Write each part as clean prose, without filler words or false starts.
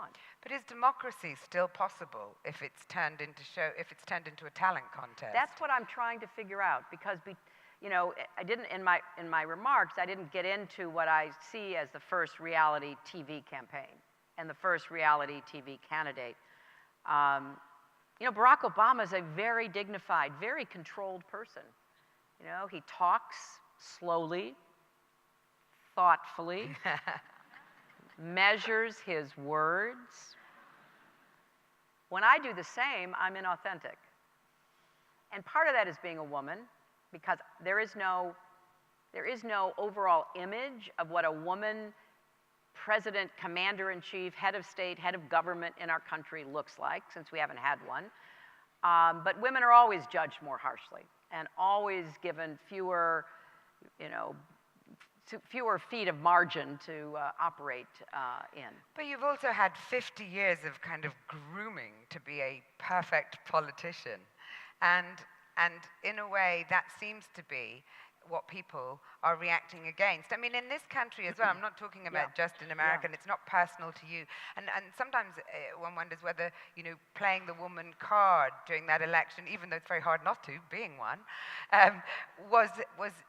want. But is democracy still possible if it's turned into a talent contest? That's what I'm trying to figure out, because you know, I didn't, in my remarks, I didn't get into what I see as the first reality TV campaign and the first reality TV candidate. You know, Barack Obama is a very dignified, very controlled person. You know, he talks slowly, thoughtfully, measures his words. When I do the same, I'm inauthentic. And part of that is being a woman, because there is no overall image of what a woman president, commander-in-chief, head of state, head of government in our country looks like, since we haven't had one. But women are always judged more harshly and always given fewer, you know, fewer feet of margin to operate in. But you've also had 50 years of kind of grooming to be a perfect politician. And in a way, that seems to be what people are reacting against. I mean, in this country as well, I'm not talking about just in America, and it's not personal to you. And sometimes one wonders whether, you know, playing the woman card during that election, even though it's very hard not to, being one, was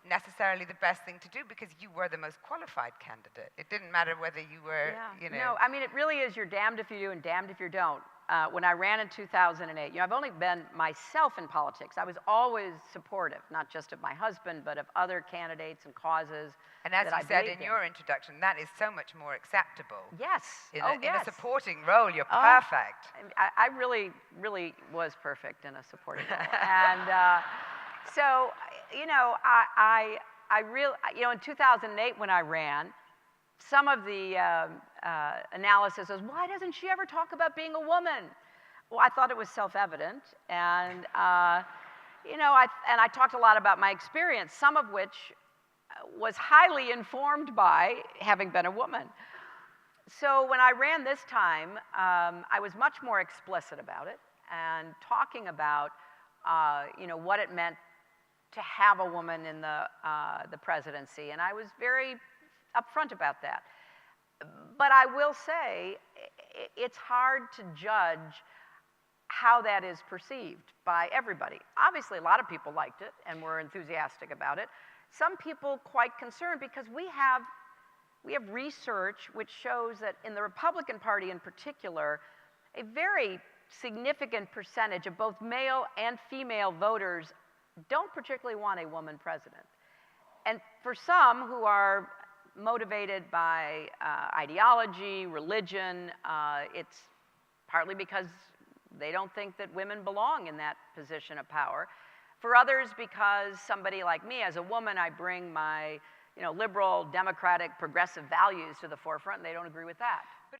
necessarily the best thing to do, because you were the most qualified candidate. It didn't matter whether you were, you know. No, I mean, it really is, you're damned if you do and damned if you don't. When I ran in 2008, you know, I've only been myself in politics. I was always supportive, not just of my husband, but of other candidates and causes. And as you said in your introduction, that is so much more acceptable. Yes. In a supporting role, you're perfect. I really, really was perfect in a supporting role. And so, you know, I really, you know, in 2008 when I ran, some of the analysis was, why doesn't she ever talk about being a woman? Well, I thought it was self-evident, and you know, I talked a lot about my experience, some of which was highly informed by having been a woman. So when I ran this time, I was much more explicit about it and talking about, you know, what it meant to have a woman in the presidency, and I was very upfront about that. But I will say, it's hard to judge how that is perceived by everybody. Obviously, a lot of people liked it and were enthusiastic about it. Some people quite concerned, because we have research which shows that in the Republican Party in particular, a very significant percentage of both male and female voters don't particularly want a woman president. And for some who are motivated by ideology, religion, it's partly because they don't think that women belong in that position of power. For others, because somebody like me, as a woman, I bring my, you know, liberal, democratic, progressive values to the forefront, and they don't agree with that.